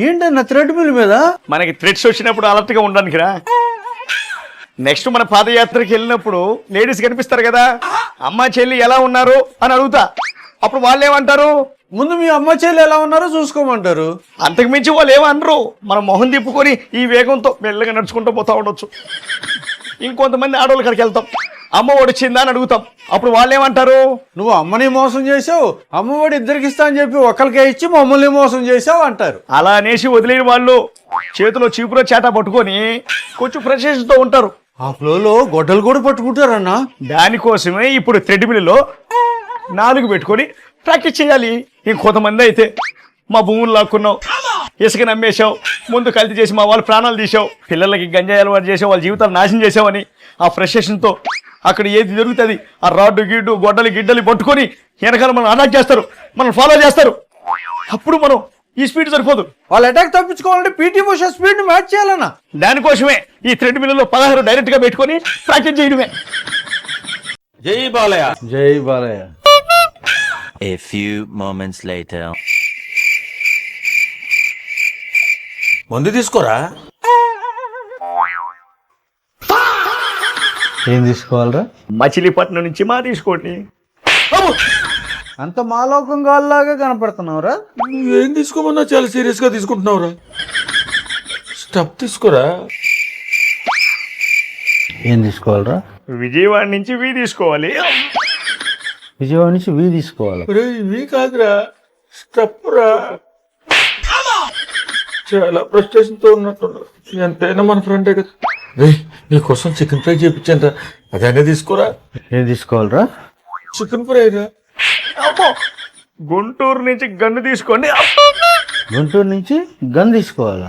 ఏంటన్నా thread mill మీద? మనకి థ్రెడ్స్ వచ్చినప్పుడు అలర్ట్ గా ఉండడానికి రా. నెక్స్ట్ మన పాదయాత్రకి వెళ్ళినప్పుడు లేడీస్ కనిపిస్తారు కదా, అమ్మ చెల్లి ఎలా ఉన్నారు అని అడుగుతా. అప్పుడు వాళ్ళు ఏమంటారు? ముందు మీ అమ్మ చెల్లి ఎలా ఉన్నారో చూసుకోమంటారు. అంతకు మించి వాళ్ళు ఏమనరు. మనం మొహం తిప్పుకొని ఈ వేగంతో మెల్లగా నడుచుకుంటూ పోతా ఉండొచ్చు. ఇంకొంతమంది ఆడవాళ్ళ కాడికి వెళ్తాం, అమ్మ ఒడిచిందా అని అడుగుతాం. అప్పుడు వాళ్ళు ఏమంటారు? నువ్వు అమ్మని మోసం చేసావు, అమ్మఒడి ఇద్దరికి ఇస్తా అని చెప్పి ఒకరికే ఇచ్చి మమ్మల్ని మోసం చేసావు అంటారు. అలా అనేసి వదిలేని వాళ్ళు చేతిలో చీపురో చేట పట్టుకొని కొంచెం ఫ్రస్ట్రేషన్తో ఉంటారు. ఆ ఫ్లోలో గొడ్డలు కూడా పట్టుకుంటారన్నా. దానికోసమే ఇప్పుడు థ్రెడ్ మిల్లో 4 పెట్టుకొని ప్రాక్టీస్ చేయాలి. ఇంకొంతమంది అయితే మా భూములు లాక్కున్నావు, ఇసుక నమ్మేశావు, ముందు కల్తీ చేసి మా వాళ్ళు ప్రాణాలు తీసావు, పిల్లలకి గంజాయి అలవాటు చేసావు, వాళ్ళ జీవితాలు నాశనం చేసావని ఆ ఫ్రస్ట్రేషన్తో అక్కడ ఏది జరుగుతుంది ఆ రాడ్డు గిడ్డు గొడ్డలి గిడ్డలి పట్టుకొని వెనకాల మనం అటాక్ చేస్తారు, మనం ఫాలో చేస్తారు. అప్పుడు మనం ఈ స్పీడ్ సరిపోదు. వాళ్ళు అటాక్ తప్పించుకోవాలంటే పీటీ ఉషా స్పీడ్ మ్యాచ్ చేయాలన్నా. దానికోసమే ఈ థ్రెడ్ మిల్లో 16 డైరెక్ట్ గా పెట్టుకొని ప్రాక్టీస్ చేయడమే. జై బాలయ్య, జై Balayya. A few moments later. మందు తీసుకోరా. ఏం తీసుకోవాలరా? మచిలీపట్నం నుంచి మా తీసుకోండి. అంత మాలోకం గాల్లాగా కనపడుతున్నావురా. నువ్వేం తీసుకోమన్నా చాలా సీరియస్ గా తీసుకుంటున్నావురా. స్టెప్ తీసుకోరా. ఏం తీసుకోవాలరా? విజయవాడ నుంచి వీ తీసుకోవాలి. విజయవాడ నుంచి వీ తీసుకోవాలి. ఇవి కాదురా, స్టెప్ రా. చాలా ఫ్రస్ట్రేషన్ తో ఉన్నట్టున్నారు. ఎంతైనా మన ఫ్రెండే కదా. రే నీకోసం చికెన్ ఫ్రై చేయించాను రా, అదైనా తీసుకోరా. ఏం తీసుకోవాలరా? చికెన్ ఫ్రై రా. గుంటూరు నుంచి గన్ను తీసుకోండి. గుంటూరు నుంచి గన్ తీసుకోవాలా?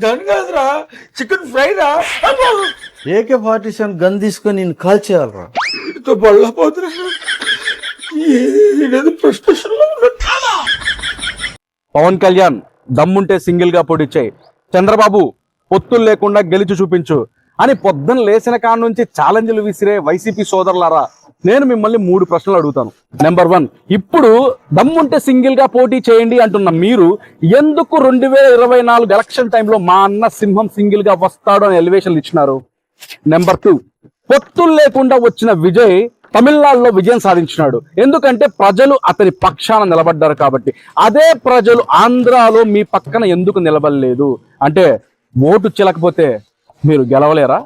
గన్ కాదురా, చికెన్ ఫ్రై రా. AK-47 గన్ తీసుకొని నేను కాల్ చేయాలరా. వీటితో బళ్ళపోతురా. ఏదో ఫ్రస్ట్రేషన్ లో ఉన్నట్టు. పవన్ కళ్యాణ్ దమ్ముంటే సింగిల్ గా పోటీ చేయి, చంద్రబాబు పొత్తులు లేకుండా గెలిచి చూపించు అని పొద్దున లేచిన కాడ నుంచి ఛాలెంజ్లు విసిరే వైసీపీ సోదరులారా, నేను మిమ్మల్ని 3 ప్రశ్నలు అడుగుతాను. నెంబర్ 1, ఇప్పుడు దమ్ముంటే సింగిల్ గా పోటీ చేయండి అంటున్న మీరు ఎందుకు 2024 ఎలక్షన్ టైంలో మా అన్న సింహం సింగిల్ గా వస్తాడు అని ఎలివేషన్లు ఇచ్చినారు? నెంబర్ 2, పొత్తులు లేకుండా వచ్చిన విజయ్ తమిళనాడులో విజయం సాధించినాడు, ఎందుకంటే ప్రజలు అతని పక్షాన నిలబడ్డారు కాబట్టి. అదే ప్రజలు ఆంధ్రాలో మీ పక్కన ఎందుకు నిలబడలేదు? అంటే ఓటు చెల్లకపోతే మీరు గెలవలేరా?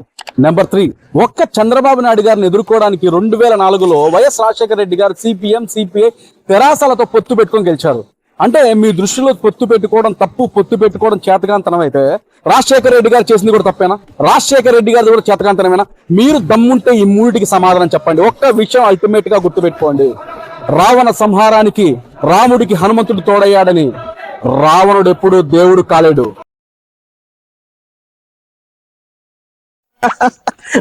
నెంబర్ 3, ఒక్క చంద్రబాబు నాయుడు గారిని ఎదుర్కోవడానికి 2004లో వైఎస్ రాజశేఖర రెడ్డి గారు CPM CPI తెరాసలతో పొత్తు పెట్టుకొని గెలిచారు. అంటే మీ దృష్టిలో పొత్తు పెట్టుకోవడం తప్పు, పొత్తు పెట్టుకోవడం చేతకాంతనం అయితే రాజశేఖర రెడ్డి గారు చేసింది కూడా తప్పేనా? రాజశేఖర రెడ్డి గారిది కూడా చేతకాంతనమేనా? మీరు దమ్ముంటే ఈ 3టికి సమాధానం చెప్పండి. ఒక్క విషయం అల్టిమేట్ గా గుర్తుపెట్టుకోండి, రావణ సంహారానికి రాముడికి హనుమంతుడు తోడయ్యాడని రావణుడు ఎప్పుడు దేవుడు కాలేడు.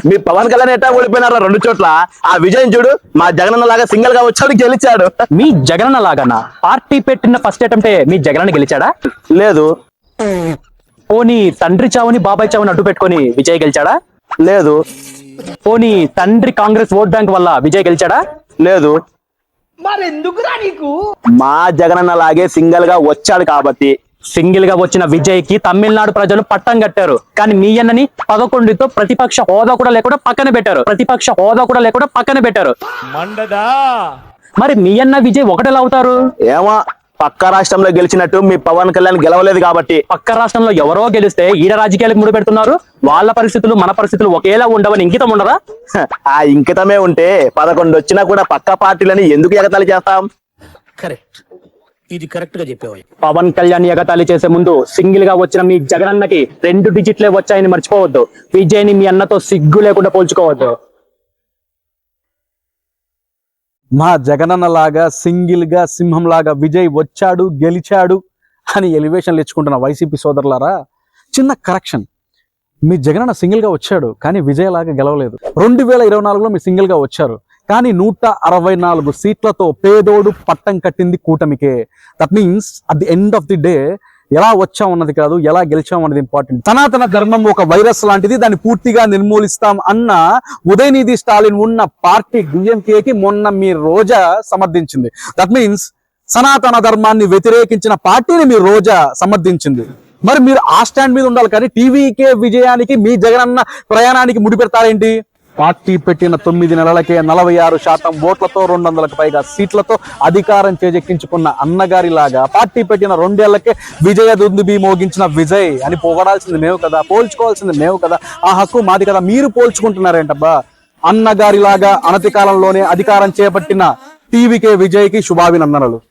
మీ పవన్ కళ్యాణ్ ఎట్టా ఓడిపోయినారా 2 చోట్ల. ఆ విజయం చూడు, మా జగనన్న లాగా సింగిల్ గా వచ్చాడు, గెలిచాడు. మీ జగనన్న లాగానా? పార్టీ పెట్టిన ఫస్ట్ అటెంప్టే మీ జగనన్న గెలిచాడా? లేదు. పోనీ తండ్రి చావుని బాబాయ్ చావుని అడ్డు పెట్టుకొని విజయ్ గెలిచాడా? లేదు. పోనీ తండ్రి కాంగ్రెస్ ఓట్ బ్యాంక్ వల్ల విజయ్ గెలిచాడా? లేదు. మా జగనన్న లాగే సింగిల్ గా వచ్చాడు కాబట్టి. సింగిల్ గా వచ్చిన విజయ్ కి తమిళనాడు ప్రజలు పట్టం కట్టారు, కానీ మీ అన్నని 11తో ప్రతిపక్ష హోదా కూడా లేకుండా పక్కన పెట్టారు. మండదా మరి మీ అన్న విజయ్ ఒకటేలా అవుతారు? ఏమో, పక్క రాష్ట్రంలో గెలిచినట్టు మీ పవన్ కళ్యాణ్ గెలవలేదు కాబట్టి. పక్క రాష్ట్రంలో ఎవరో గెలిస్తే ఈడ రాజకీయాలకు ముడి పెడుతున్నారు. వాళ్ళ పరిస్థితులు మన పరిస్థితులు ఒకేలా ఉండవని ఇంకితం ఉండదా? ఆ ఇంకితమే ఉంటే 11 వచ్చినా కూడా పక్క పార్టీలని ఎందుకు ఎగతాళి చేస్తాం? కరెక్ట్, ఇది కరెక్ట్ గా చెప్పేవా. పవన్ కళ్యాణ్ ఎగతాళి చేసే ముందు సింగిల్ గా వచ్చిన మీ జగనన్నకి 2 డిజిట్లే వచ్చాయని మర్చిపోవద్దు. విజయ్ ని మీ అన్నతో సిగ్గు లేకుండా పోల్చుకోవద్దు. మా జగనన్న లాగా సింగిల్ గా సింహం లాగా విజయ్ వచ్చాడు, గెలిచాడు అని ఎలివేషన్లు ఇచ్చుకుంటున్న వైసీపీ సోదరులారా, చిన్న కరెక్షన్. మీ జగనన్న సింగిల్ గా వచ్చాడు, కానీ విజయ్ లాగా గెలవలేదు. 2024లో మీరు సింగిల్ గా వచ్చారు, కానీ 164 సీట్లతో పేదోడు పట్టం కట్టింది కూటమికే. That means at the end of the day ఎలా వచ్చాం అన్నది కాదు, ఎలా గెలిచాం అన్నది ఇంపార్టెంట్. సనాతన ధర్మం ఒక వైరస్ లాంటిది, దాన్ని పూర్తిగా నిర్మూలిస్తాం అన్న ఉదయనిధి స్టాలిన్ ఉన్న పార్టీ DMKకి మొన్న మీ రోజా సమర్థించింది. దట్ మీన్స్ సనాతన ధర్మాన్ని వ్యతిరేకించిన పార్టీని మీ రోజా సమర్థించింది. మరి మీరు ఆ స్టాండ్ మీద ఉండాలి కానీ టీవీకే విజయానికి మీ జగనన్న ప్రయాణానికి ముడిపెడతారేంటి? పార్టీ పెట్టిన 9 నెలలకే 46% ఓట్లతో 200కు పైగా సీట్లతో అధికారం చేజెక్కించుకున్న అన్నగారి లాగా పార్టీ పెట్టిన 2 ఏళ్లకే విజయ దుందుబి మోగించిన విజయ్ అని పొగడాల్సింది మేము కదా, పోల్చుకోవాల్సింది మేము కదా, ఆ హక్కు మాది కదా. మీరు పోల్చుకుంటున్నారేంటబ్బా? అన్నగారి లాగా అనతి కాలంలోనే అధికారం చేపట్టిన టీవీకే విజయ్కి శుభాభినందనలు.